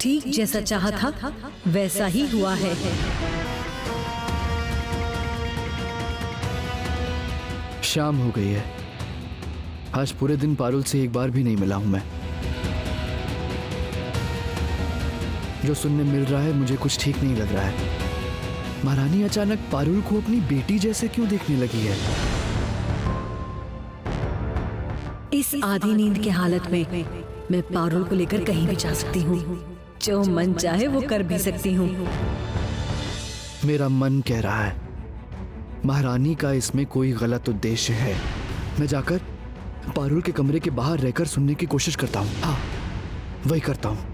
ठीक जैसा चाहा था वैसा ही हुआ है। शाम हो गई है। आज पूरे दिन पारुल से एक बार भी नहीं मिला हूं मैं। जो सुनने मिल रहा है मुझे कुछ ठीक नहीं लग रहा है। महारानी अचानक पारुल को अपनी बेटी जैसे क्यों देखने लगी है? इस आधी नींद के हालत में मैं पारुल को लेकर कहीं भी जा सकती हूँ। जो मन चाहे वो कर भी सकती हूँ। मेरा मन कह रहा है महारानी का इसमें कोई गलत उद्देश्य है। मैं जाकर पारुल के कमरे के बाहर रहकर सुनने की कोशिश करता हूँ। हाँ, वही करता हूँ।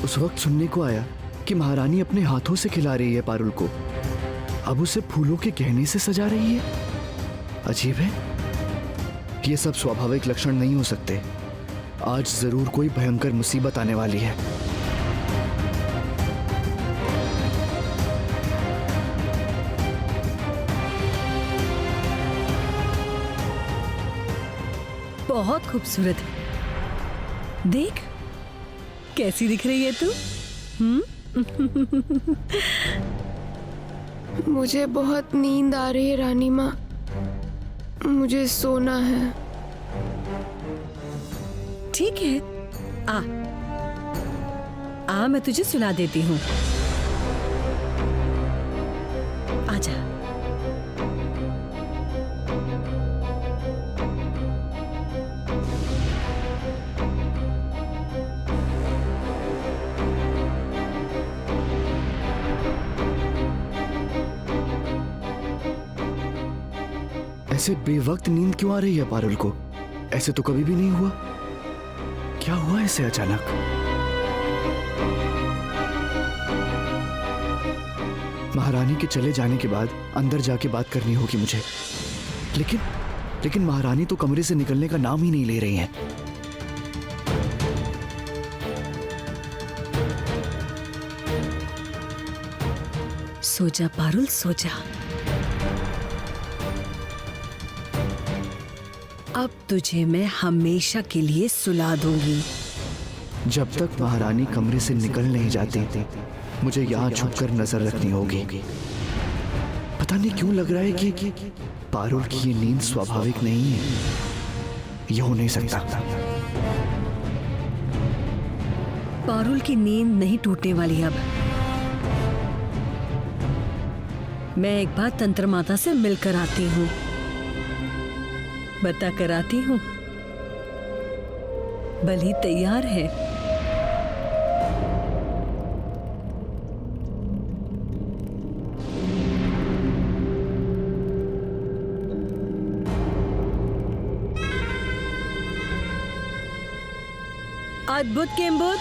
उस वक्त सुनने को आया कि महारानी अपने हाथों से खिला रही है पारुल को। अब उसे फूलों के गहने से सजा रही है। अजीब है। ये सब स्वाभाविक लक्षण नहीं हो सकते। आज जरूर कोई भयंकर मुसीबत आने वाली है। बहुत खूबसूरत। देख कैसी दिख रही है तू। मुझे बहुत नींद आ रही है रानी माँ, मुझे सोना है। ठीक है, आ मैं तुझे सुला देती हूँ। आजा। ऐसे बेवक्त नींद क्यों आ रही है पारुल को? ऐसे तो कभी भी नहीं हुआ। क्या हुआ इसे अचानक? महारानी के चले जाने के बाद अंदर जाके बात करनी होगी मुझे। लेकिन महारानी तो कमरे से निकलने का नाम ही नहीं ले रही हैं। सो जा पारुल, सो जा। अब तुझे मैं हमेशा के लिए सुला दूंगी। जब तक महारानी कमरे से निकल नहीं जाती मुझे यहाँ छुपकर नजर रखनी होगी। पता नहीं क्यों लग रहा है कि पारुल की ये नींद स्वाभाविक नहीं है। ये हो नहीं सकता। पारुल की नींद नहीं टूटने वाली। अब मैं एक बार तंत्र माता से मिलकर आती हूँ, बता कर आती हूँ। बलि तैयार है। अद्भुत किंबुत।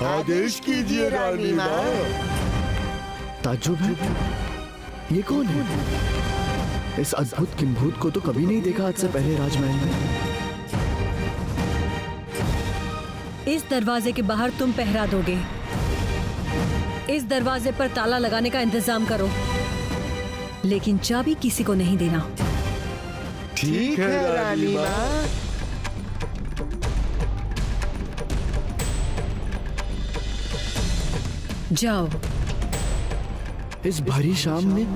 आदेश कीजिए रानी माँ। ताज्जुब है, ये कौन है? इस अद्भुत किंभूत को तो कभी नहीं देखा आज से पहले राजमहल में। इस दरवाजे के बाहर तुम पहरा दोगे। इस दरवाजे पर ताला लगाने का इंतजाम करो, लेकिन चाबी किसी को नहीं देना। ठीक है रानी माँ। जाओ। इस भरी शाम में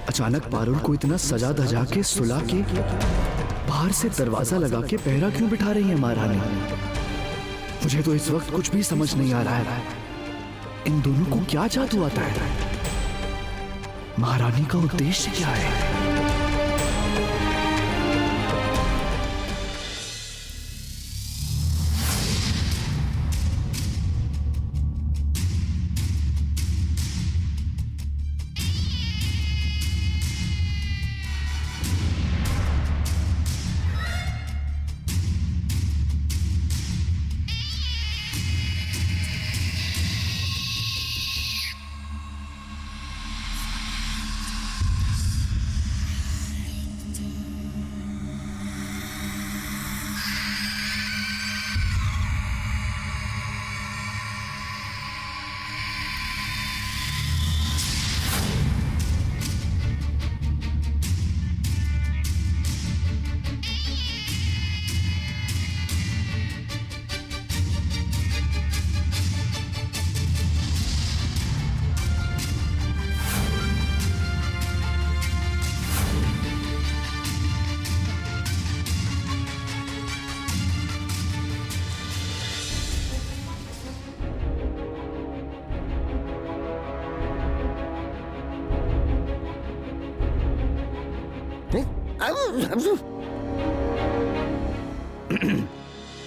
अचानक पारुल को इतना सजा धजा के सुला के बाहर से दरवाजा लगा के पहरा क्यों बिठा रही है महारानी? मुझे तो इस वक्त कुछ भी समझ नहीं आ रहा है। इन दोनों को क्या जादू आता है? महारानी का उद्देश्य क्या है?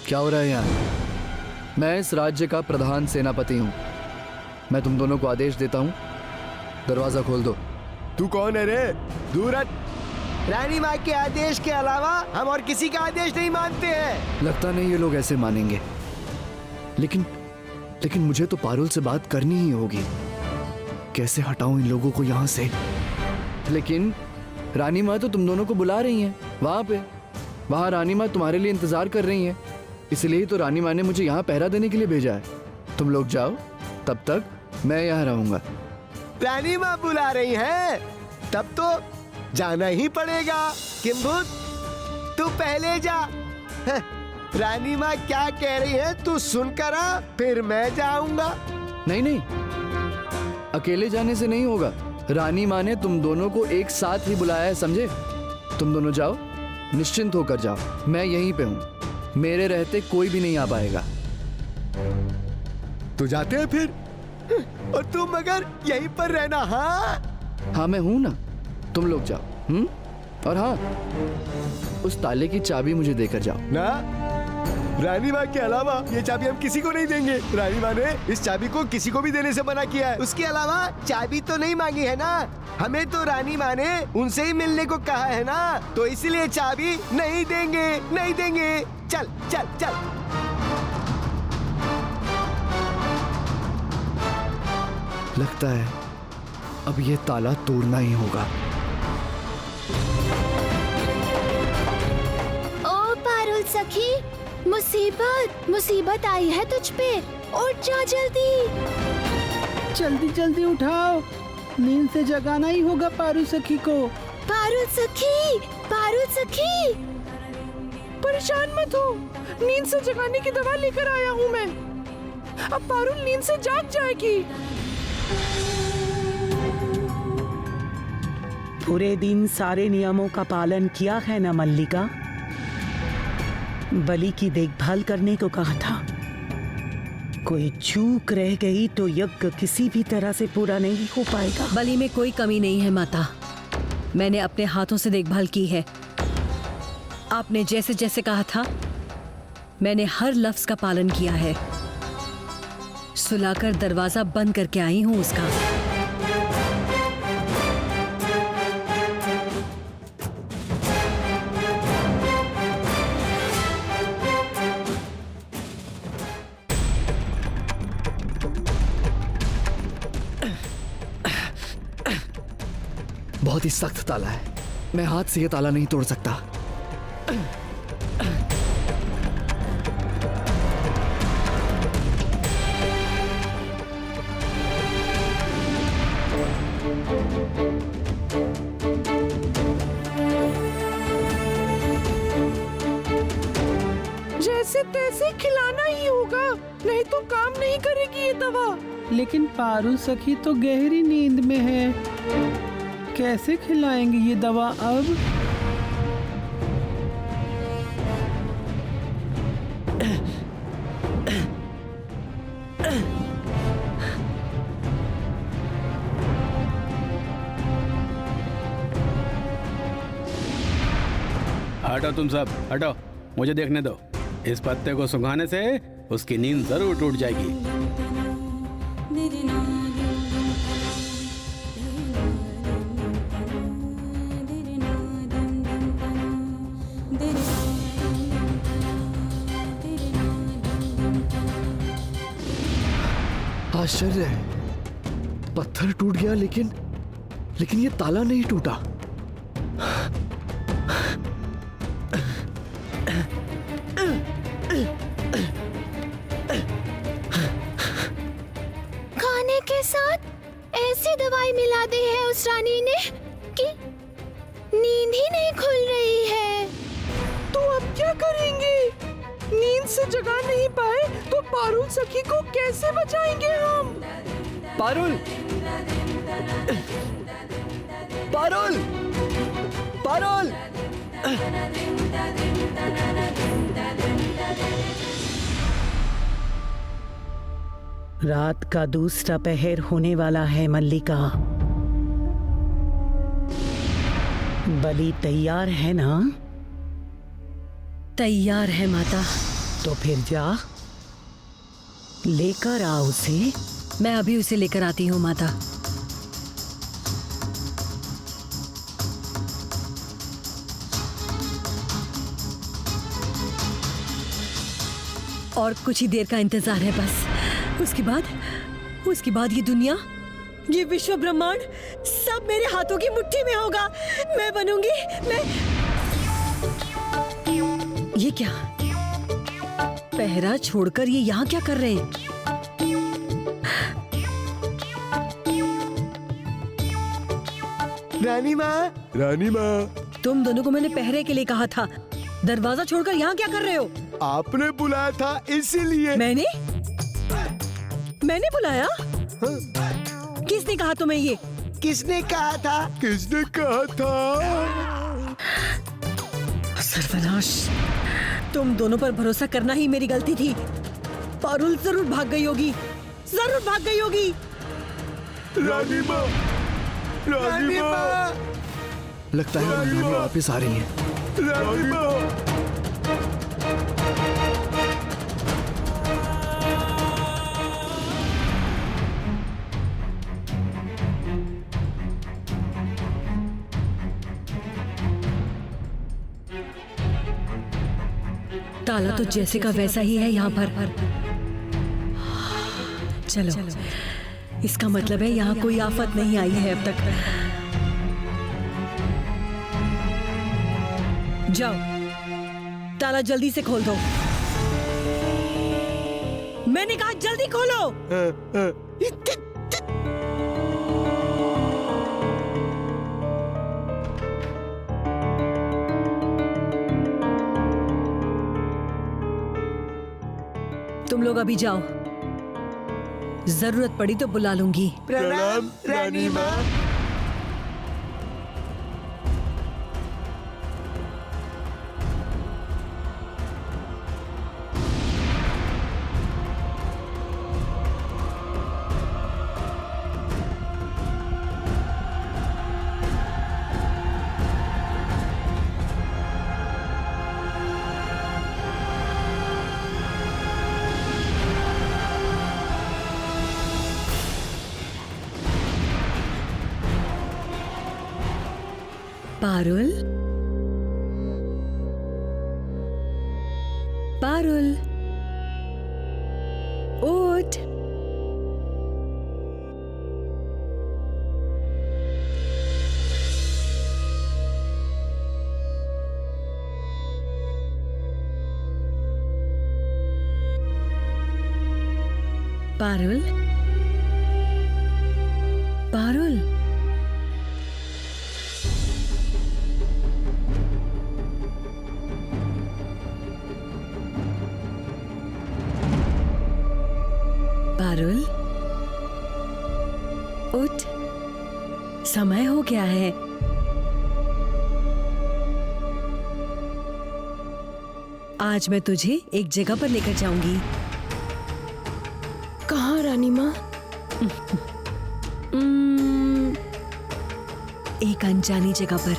क्या हो रहा है यहाँ? मैं इस राज्य का प्रधान सेनापति हूँ। मैं तुम दोनों को आदेश देता हूँ, दरवाजा खोल दो। तू कौन है रे? दूर हट। रानी माँ के आदेश के अलावा हम और किसी का आदेश नहीं मानते हैं। लगता नहीं ये लोग ऐसे मानेंगे, लेकिन मुझे तो पारुल से बात करनी ही होगी। कैसे हटाऊं इन लोगों को यहाँ से? लेकिन रानी माँ तो तुम दोनों को बुला रही हैं वहाँ रानी माँ तुम्हारे लिए इंतजार कर रही हैं। इसलिए तो रानी माँ ने मुझे यहाँ पहरा देने के लिए भेजा है। तुम लोग जाओ, तब तक मैं यहाँ रहूंगा। रानी माँ बुला रही हैं, तब तो जाना ही पड़ेगा। किंभूत, तू पहले जा। रानी माँ क्या कह रही है तू सुनकर आ, फिर मैं जाऊंगा। नहीं, अकेले जाने से नहीं होगा। रानी माँ ने तुम दोनों को एक साथ ही बुलाया है, समझे? तुम दोनों जाओ, निश्चिंत होकर जाओ। मैं यहीं पे हूँ, मेरे रहते कोई भी नहीं आ पाएगा। तो जाते हैं फिर। और तुम मगर यहीं पर रहना। हाँ मैं हूं ना, तुम लोग जाओ। और हाँ, उस ताले की चाबी मुझे देकर जाओ ना। रानी माँ के अलावा ये चाबी हम किसी को नहीं देंगे। रानी माँ ने इस चाबी को किसी को भी देने से मना किया है। उसके अलावा चाबी तो नहीं मांगी है ना, हमें तो रानी माँ ने उनसे ही मिलने को कहा है ना, तो इसलिए चाबी नहीं देंगे। चल चल चल। लगता है अब ये ताला तोड़ना ही होगा। ओ पारुल सखी, मुसीबत आई है तुझ पे। उठ जा जल्दी। जल्दी उठाओ, नींद से जगाना ही होगा पारुल सखी को। पारुल सखी, परेशान मत हो, नींद से जगाने की दवा लेकर आया हूँ मैं। अब पारुल नींद से जाग जाएगी। पूरे दिन सारे नियमों का पालन किया है ना मल्लिका? बलि की देखभाल करने को कहा था। कोई चूक रह गई तो यज्ञ किसी भी तरह से पूरा नहीं हो पाएगा। बलि में कोई कमी नहीं है माता, मैंने अपने हाथों से देखभाल की है। आपने जैसे जैसे कहा था, मैंने हर लफ्ज का पालन किया है। सुलाकर दरवाजा बंद करके आई हूं उसका। बहुत ही सख्त ताला है, मैं हाथ से ये ताला नहीं तोड़ सकता। जैसे तैसे खिलाना ही होगा, नहीं तो काम नहीं करेगी ये दवा। लेकिन पारुल सखी तो गहरी नींद में है, कैसे खिलाएंगे ये दवा अब? हटो तुम सब, हटो, मुझे देखने दो। इस पत्ते को सुखाने से उसकी नींद जरूर टूट जाएगी। आश्चर्य है, पत्थर टूट गया लेकिन ये ताला नहीं टूटा। खाने के साथ ऐसी दवाई मिला दी है उस रानी ने कि नींद ही नहीं खुल रही है। तो अब क्या करेंगे? नींद से जगा नहीं पाए तो पारुल सखी को कैसे बचाएंगे हम? पारुल, पारुल, पारुल! रात का दूसरा पहर होने वाला है मल्लिका। बलि तैयार है ना? तैयार है माता। तो फिर जा लेकर आ उसे। मैं अभी उसे लेकर आती हूँ माता। और कुछ ही देर का इंतजार है बस। उसके बाद ये दुनिया, ये विश्व ब्रह्मांड सब मेरे हाथों की मुट्ठी में होगा। मैं बनूंगी। ये क्या? पहरा छोड़कर ये यहाँ क्या कर रहे हैं? रानी माँ, तुम दोनों को मैंने पहरे के लिए कहा था। दरवाजा छोड़कर यहाँ क्या कर रहे हो? आपने बुलाया था इसीलिए। मैंने बुलाया? किसने कहा तुम्हें ये? किसने कहा था? सर्वनाश, तुम दोनों पर भरोसा करना ही मेरी गलती थी। पारुल जरूर भाग गई होगी। रानी माँ, लगता है रानी माँ वापस आ रही हैं। रानी माँ, ताला तो जैसे का वैसा ही है यहाँ पर। चलो, इसका मतलब है यहाँ कोई आफत नहीं आई है अब तक। जाओ, ताला जल्दी से खोल दो। मैंने कहा जल्दी खोलो। तुम लोग अभी जाओ, जरूरत पड़ी तो बुला लूंगी। प्रणाम रानी माँ। पारुल, उठ। पारुल, पारुल, उठ। समय हो गया है। आज मैं तुझे एक जगह पर लेकर जाऊंगी। कहाँ रानी माँ? एक अनजानी जगह पर,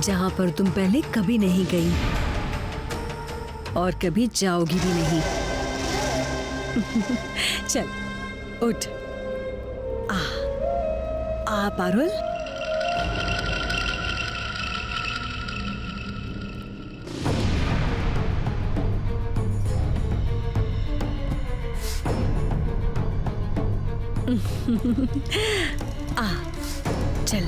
जहां पर तुम पहले कभी नहीं गई और कभी जाओगी भी नहीं। चल, उठ। आ पारुल। चल।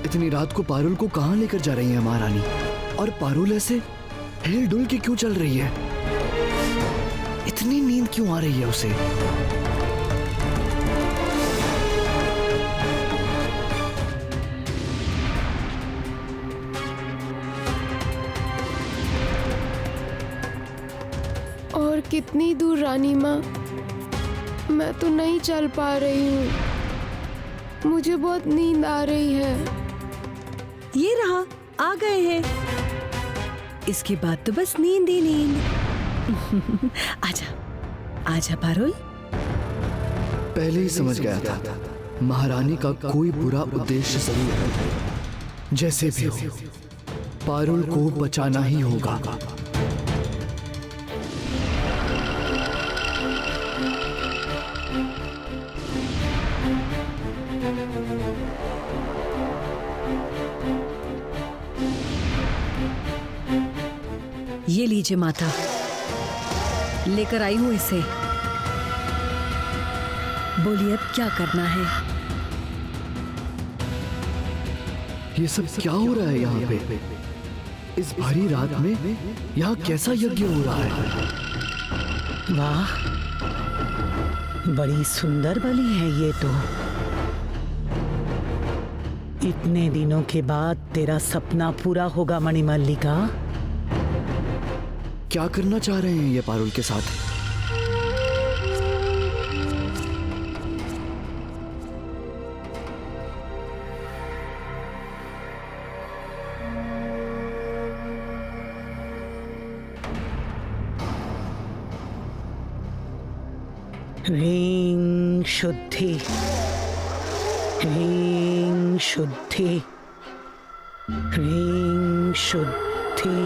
इतनी रात को पारुल को कहाँ लेकर जा रही है महारानी? और पारुल ऐसे हिल डुल के क्यों चल रही है? इतनी नींद क्यों आ रही है उसे? और कितनी दूर रानी माँ? मैं तो नहीं चल पा रही हूँ। मुझे बहुत नींद आ रही है। ये रहा, आ गए हैं। इसके बाद तो बस नींद ही नींद। आजा, आजा पारुल। पहले ही समझ गया था महारानी का कोई बुरा उद्देश्य जरूर है। जैसे भी हो, पारुल को बचाना ही होगा। ये लीजिए माता, लेकर आई हूं इसे। बोलिए अब क्या करना है? ये सब क्या हो रहा है यहाँ पे? इस भारी रात में यहाँ कैसा यज्ञ हो रहा है? वाह, बड़ी सुंदर बलि है ये तो। इतने दिनों के बाद तेरा सपना पूरा होगा मणिमल्लिका। क्या करना चाह रहे हैं ये पारुल के साथ? ह्रीं शुद्धि, ह्रीं शुद्धि, ह्रीं शुद्धि।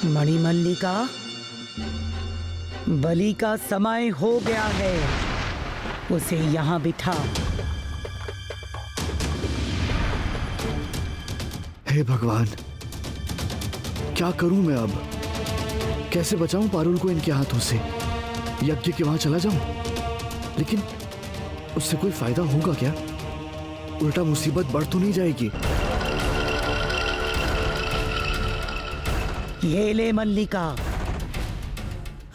मणिमल्लिका, बलि का समय हो गया है। उसे यहाँ बिठा। हे भगवान, क्या करूं मैं अब? कैसे बचाऊं पारुल को इनके हाथों से? यज्ञ के वहां चला जाऊं, लेकिन उससे कोई फायदा होगा क्या? उल्टा मुसीबत बढ़ तो नहीं जाएगी? ये ले मल्लिका,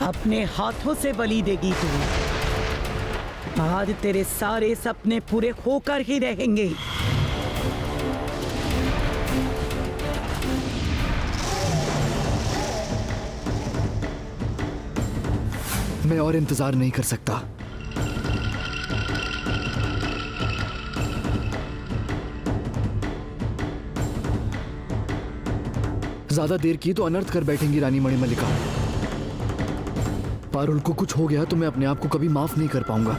अपने हाथों से बलि देगी तू। आज तेरे सारे सपने पूरे होकर ही रहेंगे। मैं और इंतजार नहीं कर सकता। ज्यादा देर की तो अनर्थ कर बैठेंगी रानी मणिमल्लिका। पारुल को कुछ हो गया तो मैं अपने आप को कभी माफ नहीं कर पाऊंगा।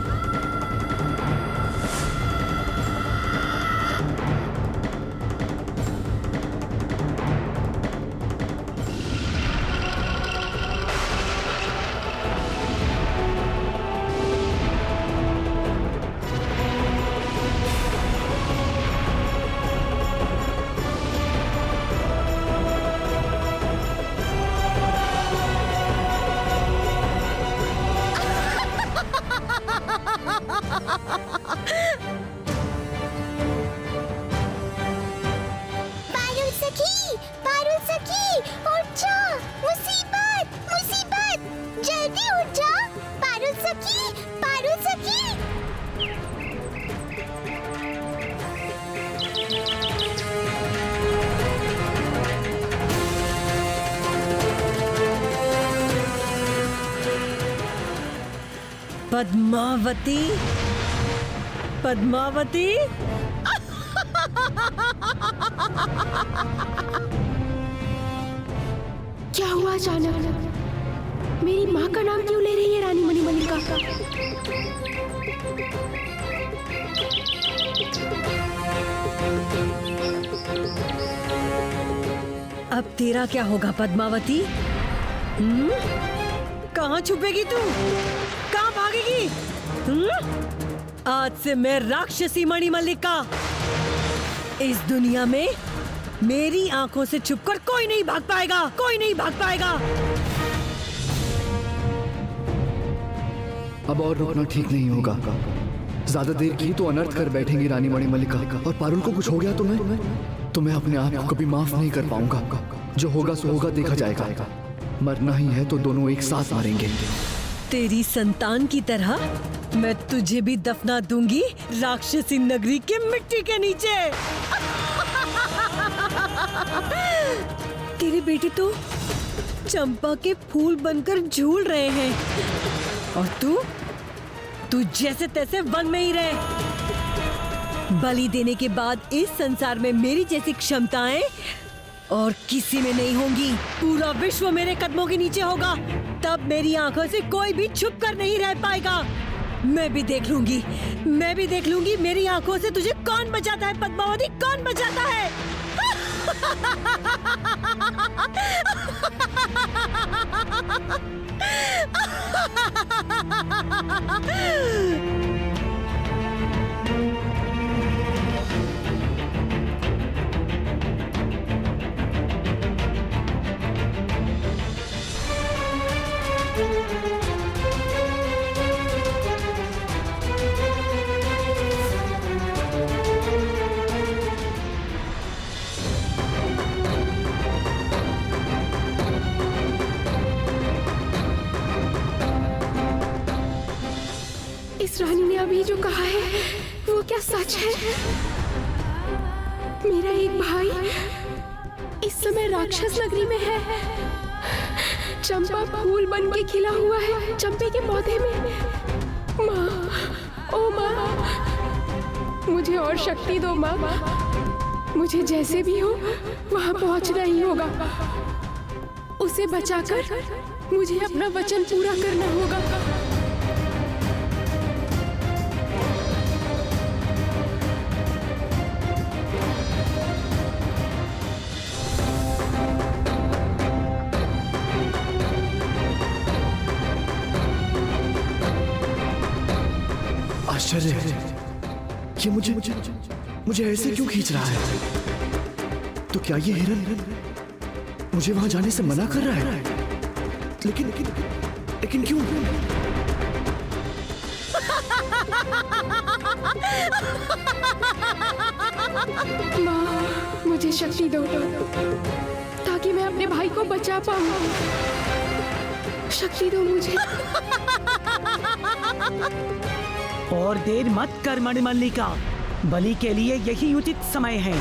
पारुल सखी, उठ जा। मुसीबत, मुसीबत, जल्दी उठ जा। पारुल सखी, पारुल सखी। पद्मावती, पद्मावती। क्या हुआ अचानक? मेरी माँ का नाम क्यों ले रही है रानी मणिमल्लिका? अब तेरा क्या होगा पद्मावती? कहाँ छुपेगी तू? कहाँ भागेगी? आज से मैं राक्षसी मणिमल्लिका इस दुनिया में मेरी आंखों से छुपकर कोई नहीं भाग पाएगा, कोई नहीं भाग पाएगा। अब और रुकना ठीक नहीं होगा। ज्यादा देर की तो अनर्थ कर बैठेंगी रानी मणिमल्लिका, और पारुल को कुछ हो गया तो मैं अपने आप को कभी माफ नहीं कर पाऊंगा। जो होगा सो होगा, देखा जाएगा। मरना ही है तो दोनों एक साथ मरेंगे। तेरी संतान की तरह मैं तुझे भी दफना दूंगी राक्षसी नगरी के मिट्टी के नीचे। तेरे बेटे तो चंपा के फूल बनकर झूल रहे हैं और तू जैसे तैसे वन में ही रहे। बलि देने के बाद इस संसार में मेरी जैसी क्षमताएं और किसी में नहीं होंगी। पूरा विश्व मेरे कदमों के नीचे होगा। तब मेरी आंखों से कोई भी छुप कर नहीं रह पाएगा। मैं भी देख लूंगी मेरी आंखों से तुझे कौन बचाता है पद्मावती, कौन बचाता है। इस रानी ने अभी जो कहा है वो क्या सच है? मेरा एक भाई इस समय राक्षस नगरी में है। चंपा फूल बन के खिला हुआ है चंपे के पौधे में। माँ, ओ माँ, मुझे और शक्ति दो माँ। मुझे जैसे भी हो वहाँ पहुँचना ही होगा। उसे बचाकर मुझे अपना वचन पूरा करना होगा। आश्चर्य है, ये मुझे ऐसे क्यों खींच रहा है? तो क्या ये हिरन मुझे वहां जाने से मना कर रहा है? लेकिन क्यों? माँ, मुझे शक्ति दो ताकि मैं अपने भाई को बचा पाऊं। शक्ति दो मुझे। और देर मत कर मणिमल्लिका, बलि के लिए यही उचित समय है।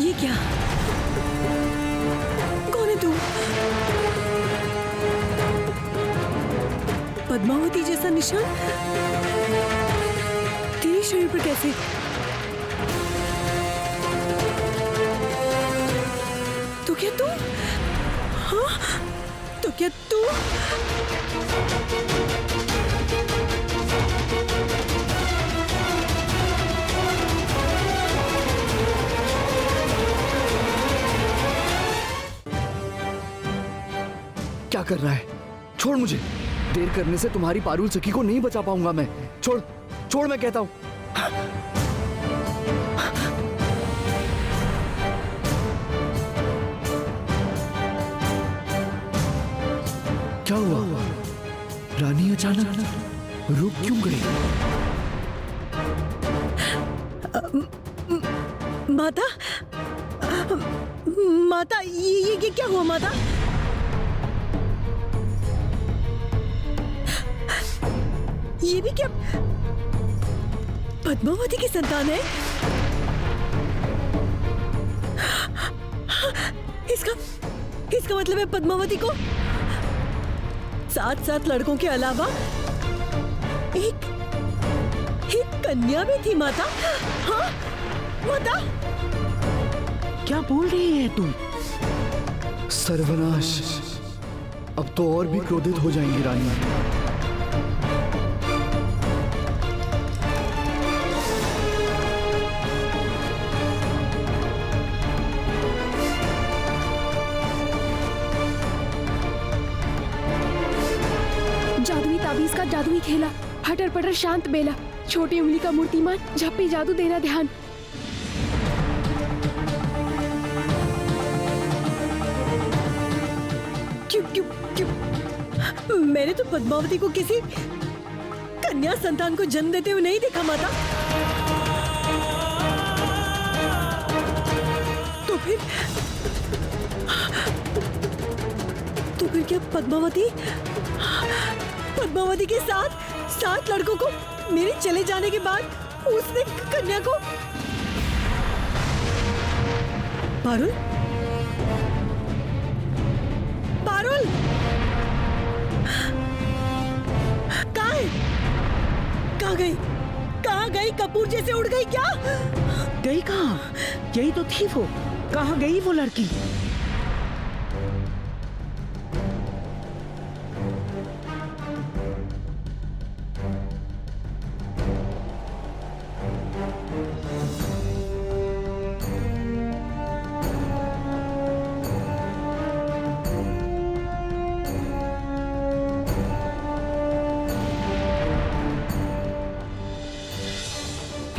ये क्या? कौन है तू? पद्मावती जैसा निशान तेरे शरीर पर कैसे? तो क्या तू? हाँ, तो क्या तू? क्या कर रहा है? छोड़ मुझे। देर करने से तुम्हारी पारुल सखी को नहीं बचा पाऊंगा मैं। छोड़ मैं कहता हूं। क्या हुआ? रानी अचानक रुक क्यों गई? माता, माता ये क्या हुआ माता? ये भी क्या पद्मावती की संतान है? इसका मतलब है पद्मावती को 7 लड़कों के अलावा एक कन्या भी थी माता। हाँ माता, क्या बोल रही है तुम? सर्वनाश, अब तो और भी क्रोधित हो जाएंगी रानी। जादुई ताबीज का जादुई खेला, हटर पटर शांत बेला, छोटी उंगली का मूर्तिमान, झप्पी जादू देना ध्यान। क्यों? मैंने तो पद्मावती को किसी कन्या संतान को जन्म देते हुए नहीं देखा माता। तो फिर क्या पद्मावती के साथ लड़कों को मेरे चले जाने के बाद उसने कन्या को पारुल कहाँ गई? कपूर जैसे उड़ गई क्या? गई कहाँ? यही तो थी वो। कहाँ गई वो लड़की?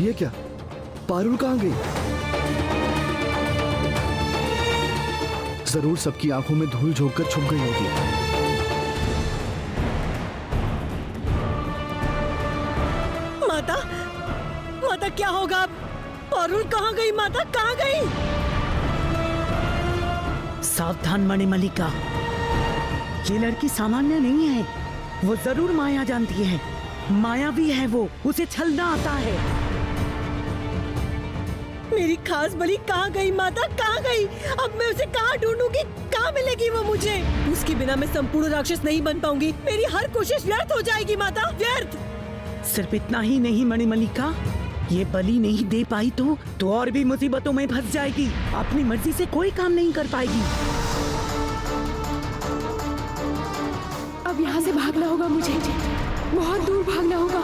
ये क्या? पारुल कहाँ गई? जरूर सबकी आंखों में धूल झोंक कर छुप गई होगी। माता क्या होगा? पारुल कहाँ गई? माता कहाँ गई? सावधान मणिमल्लिका, ये लड़की सामान्य नहीं है। वो जरूर माया जानती है, मायावी है वो, उसे छलना आता है। मेरी खास बली कहाँ गई माता? कहाँ गई? अब मैं उसे कहाँ ढूंढूंगी? कहाँ मिलेगी वो मुझे? उसके बिना मैं संपूर्ण राक्षस नहीं बन पाऊंगी। मेरी हर कोशिश व्यर्थ हो जाएगी माता, व्यर्थ। सिर्फ इतना ही नहीं मणिमल्लिका, ये बलि नहीं दे पाई तो और भी मुसीबतों में फंस जाएगी। अपनी मर्जी से कोई काम नहीं कर पाएगी। अब यहाँ से भागना होगा मुझे, बहुत दूर भागना होगा।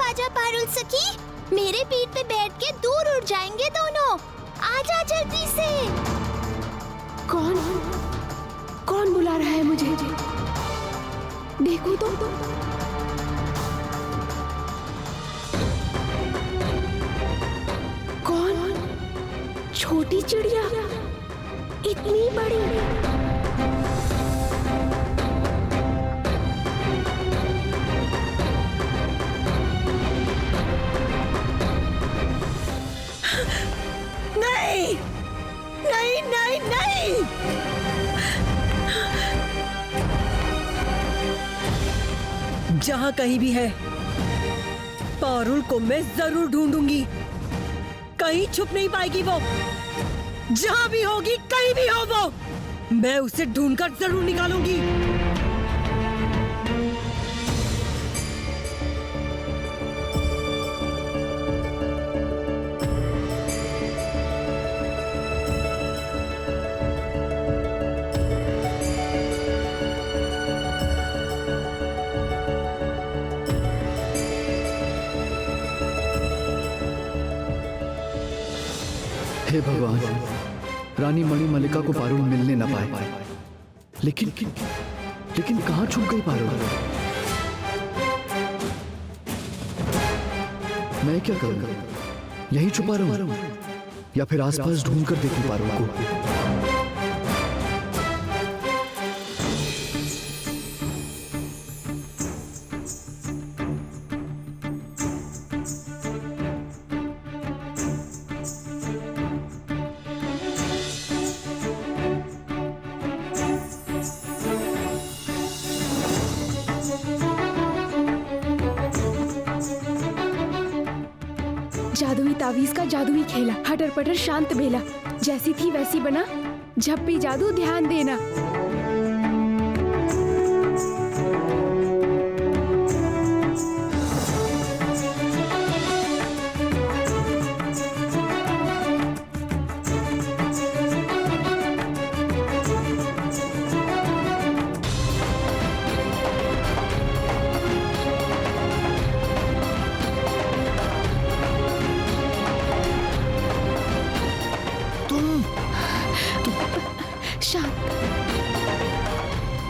आजा पारुल सखी, मेरे पीठ पे बैठ के दूर उड़ जाएंगे दोनों। आजा जल्दी से। कौन बुला रहा है मुझे? देखो तो। कौन? छोटी चिड़िया, इतनी बड़ी। नहीं। जहां कहीं भी है, पारुल को मैं जरूर ढूंढूंगी। कहीं छुप नहीं पाएगी वो। जहां भी होगी, कहीं भी हो वो, मैं उसे ढूंढकर जरूर निकालूंगी। हे भगवान, रानी मणिमल्लिका को पारुल मिलने न पाए। लेकिन कहाँ छुप गई पारुल? मैं क्या करूं? यहीं छुपा रहूं या फिर आसपास ढूंढ कर देखूं पारुल को? जादुई तावीज का जादुई खेला, हटर पटर शांत बेला, जैसी थी वैसी बना, जब भी जादू ध्यान देना।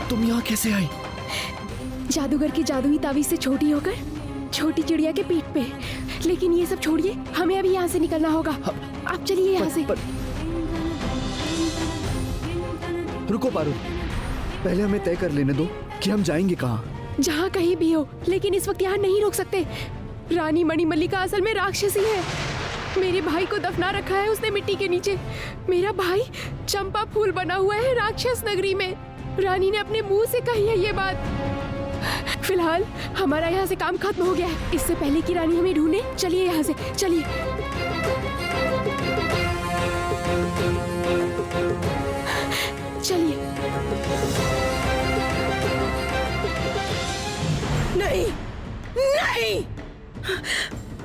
तुम यहाँ कैसे आई? जादूगर की जादुई तावीज से छोटी होकर छोटी चिड़िया के पीठ पे। लेकिन ये सब छोड़िए, हमें अभी यहाँ से निकलना होगा। आप चलिए यहाँ से। रुको पारुल, पहले हमें तय कर लेने दो कि हम जाएंगे कहाँ। जहाँ कहीं भी हो, लेकिन इस वक्त यहाँ नहीं रुक सकते। रानी मणिमल्लिका असल में राक्षसी है। मेरे भाई को दफना रखा है उसने मिट्टी के नीचे। मेरा भाई चंपा फूल बना हुआ है राक्षस नगरी में। रानी ने अपने मुंह से कही है ये बात। फिलहाल हमारा यहाँ से काम खत्म हो गया है। इससे पहले कि रानी हमें ढूंढे, चलिए यहाँ से, चलिए। चलिए। नहीं, नहीं।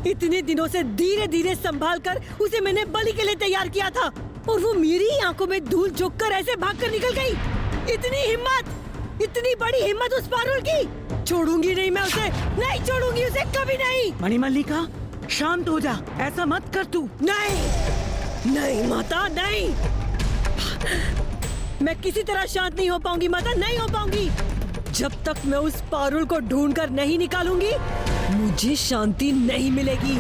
इतने दिनों से धीरे धीरे संभाल कर उसे मैंने बलि के लिए तैयार किया था, और वो मेरी आंखों में धूल झोंक कर ऐसे भागकर निकल गई। इतनी हिम्मत, इतनी बड़ी हिम्मत उस पारुल की। छोड़ूंगी नहीं मैं उसे, नहीं छोड़ूंगी उसे, कभी नहीं। मणिमल्लिका, शांत हो जा, ऐसा मत कर तू। नहीं, नहीं माता, नहीं। मैं किसी तरह शांत नहीं हो पाऊंगी माता, नहीं हो पाऊंगी। जब तक मैं उस पारुल को ढूंढ कर नहीं निकालूंगी, मुझे शांति नहीं मिलेगी।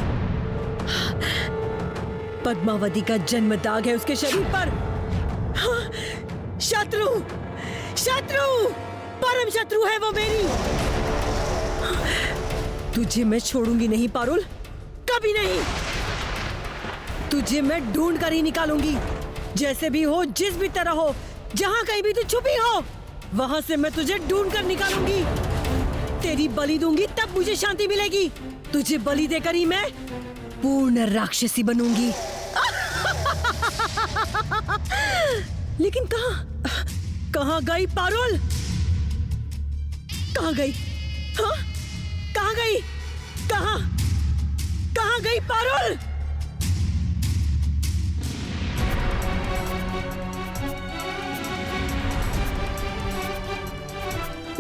पद्मावती का जन्म दाग है उसके शरीर पर। हाँ, शत्रु, शत्रु, परम शत्रु है वो मेरी। तुझे मैं छोड़ूंगी नहीं पारुल, कभी नहीं। तुझे मैं ढूंढ कर ही निकालूंगी। जैसे भी हो, जिस भी तरह हो, जहां कहीं भी तू छुपी हो, वहां से मैं तुझे ढूंढ कर निकालूंगी। तेरी बलि दूंगी तब मुझे शांति मिलेगी। तुझे बलि देकर ही मैं पूर्ण राक्षसी बनूंगी। लेकिन कहाँ गई पारुल? कहाँ गई? हाँ? कहाँ गई? कहाँ गई पारुल?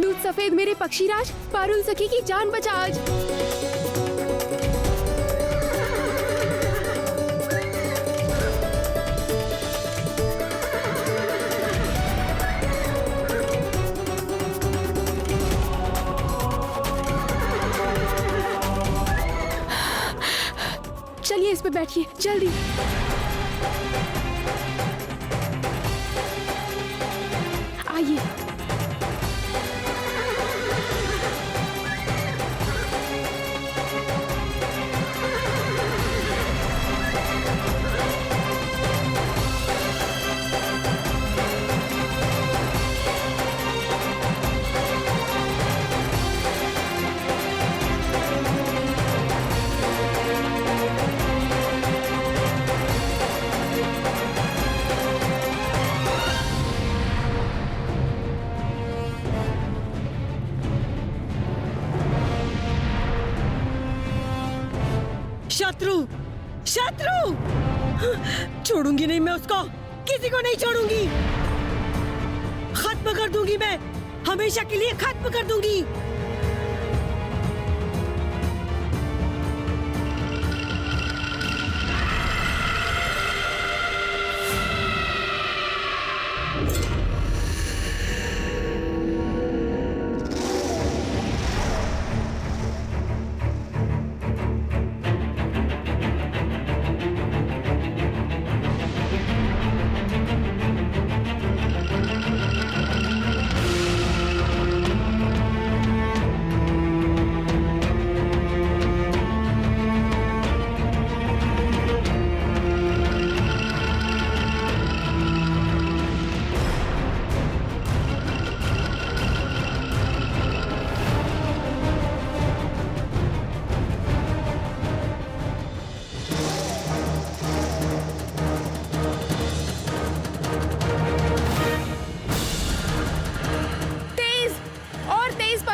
दूध सफेद मेरे पक्षीराज, पारुल सखी की जान बचा आज। चलिए इस पे बैठिए, जल्दी। आइए। शत्रु, शत्रु, छोड़ूंगी नहीं मैं उसको, किसी को नहीं छोड़ूंगी। खत्म कर दूंगी मैं, हमेशा के लिए खत्म कर दूंगी।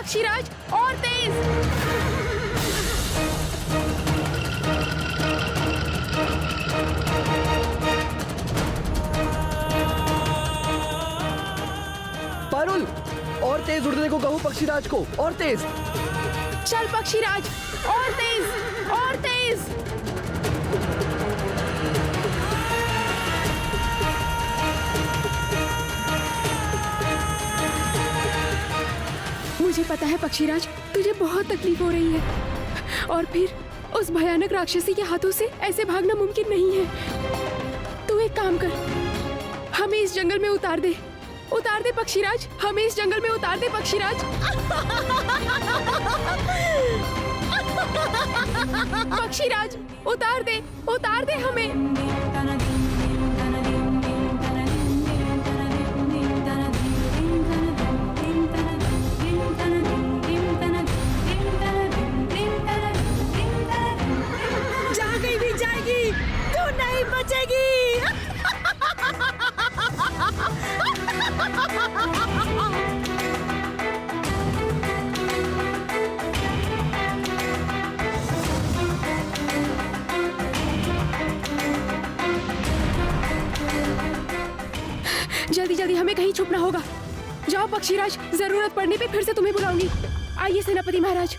पक्षीराज और तेज। पारुल, और तेज उड़ने को कहो पक्षीराज को, और तेज। चल पक्षीराज, और तेज, और तेज। मुझे पता है पक्षीराज, तुझे बहुत तकलीफ हो रही है, और फिर उस भयानक राक्षसी के हाथों से ऐसे भागना मुमकिन नहीं है। तू एक काम कर, हमें इस जंगल में उतार दे, उतार दे पक्षीराज, हमें इस जंगल में उतार दे पक्षीराज। पक्षीराज, उतार दे हमें। जहाँ कहीं भी जाएगी तू नहीं बचेगी। जल्दी जल्दी हमें कहीं छुपना होगा। जाओ पक्षीराज, जरूरत पड़ने पे फिर से तुम्हें बुलाऊंगी। आइए सेनापति महाराज।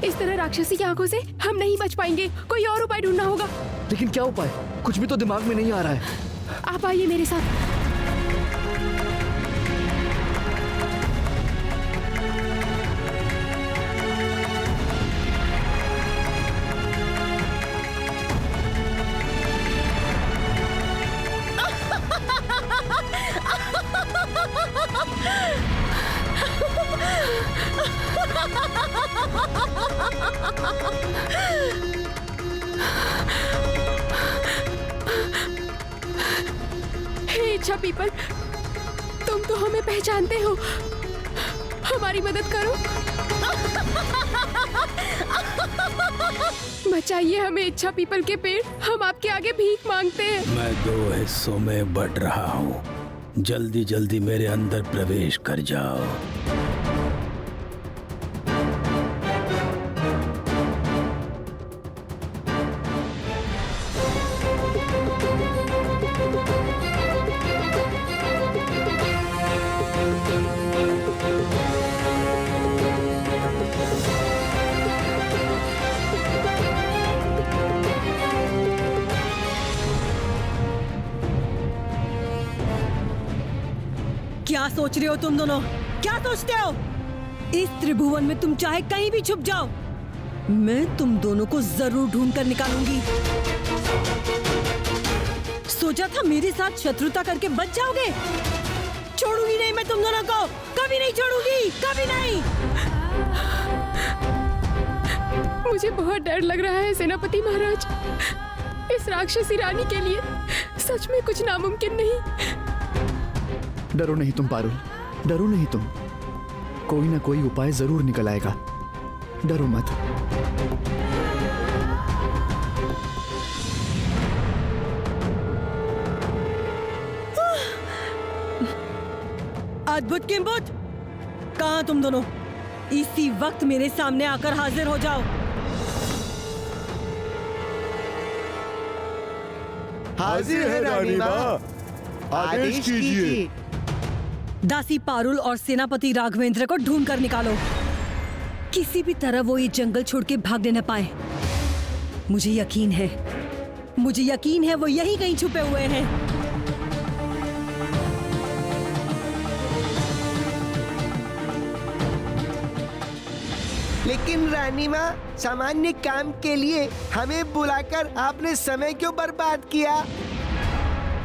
इस तरह राक्षसी की आंखों से हम नहीं बच पाएंगे, कोई और उपाय ढूंढना होगा। लेकिन क्या उपाय? कुछ भी तो दिमाग में नहीं आ रहा है। आप आइए मेरे साथ। हे इच्छा पीपल, तुम तो हमें पहचानते हो, हमारी मदद करो। बचाइए हमें इच्छा पीपल के पेड़, हम आपके आगे भीख मांगते हैं। मैं 2 हिस्सों में बट रहा हूँ, जल्दी जल्दी मेरे अंदर प्रवेश कर जाओ। क्या सोच रहे हो तुम दोनों? क्या सोचते हो? इस त्रिभुवन में तुम चाहे कहीं भी छुप जाओ, मैं तुम दोनों को जरूर ढूंढ कर निकालूंगी। सोचा था मेरे साथ शत्रुता करके बच जाओगे? छोड़ूंगी नहीं मैं तुम दोनों को, कभी नहीं छोड़ूंगी, कभी नहीं। मुझे बहुत डर लग रहा है सेनापति महाराज, इस राक्षसी रानी के लिए सच में कुछ नामुमकिन नहीं। डरो नहीं तुम पारुल, डरो नहीं तुम, कोई ना कोई उपाय जरूर निकल आएगा, डरो मत। अद्भुत किंबुत, कहाँ तुम दोनों? इसी वक्त मेरे सामने आकर हाजिर हो जाओ। हाजिर है रानी माँ, आदेश कीजिए। दासी पारुल और सेनापति राघवेंद्र को ढूंढ कर निकालो, किसी भी तरह वो ये जंगल छोड़ के भागने न पाए। मुझे यकीन है वो यहीं कहीं छुपे हुए हैं। लेकिन रानी माँ, सामान्य काम के लिए हमें बुलाकर आपने समय क्यों बर्बाद किया?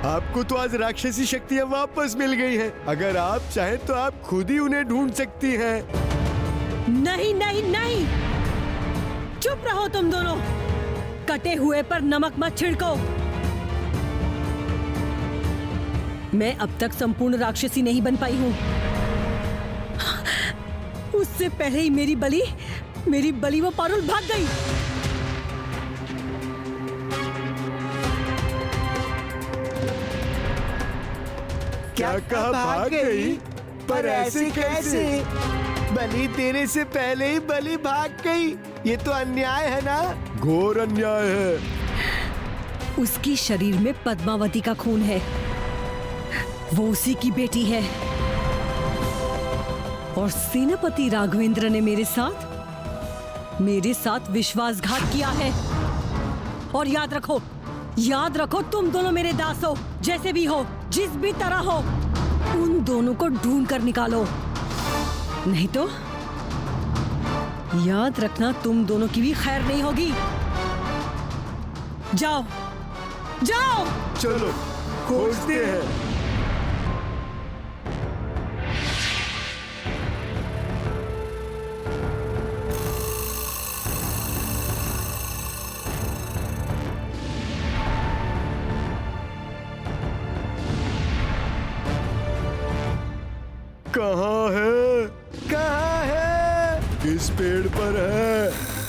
आपको तो आज राक्षसी शक्तियाँ वापस मिल गई हैं। अगर आप चाहें तो आप खुद ही उन्हें ढूंढ सकती हैं। नहीं नहीं नहीं, चुप रहो तुम दोनों। कटे हुए पर नमक मत छिड़को। मैं अब तक संपूर्ण राक्षसी नहीं बन पाई हूँ। उससे पहले ही मेरी बलि वो पारुल भाग गई। क्या कहा भाग गई? पर ऐसे कैसे? बलि देने से पहले ही बलि भाग गई। ये तो अन्याय है ना? घोर अन्याय है। उसकी शरीर में पद्मावती का खून है। वो उसी की बेटी है। और सेनापति राघवेंद्र ने मेरे साथ विश्वासघात किया है। और याद रखो तुम दोनों मेरे दास हो। जैसे भी हो, जिस भी तरह हो, उन दोनों को ढूंढ कर निकालो। नहीं तो याद रखना, तुम दोनों की भी खैर नहीं होगी। जाओ जाओ। चलो खोजते हैं। कहाँ है? किस पेड़ पर है?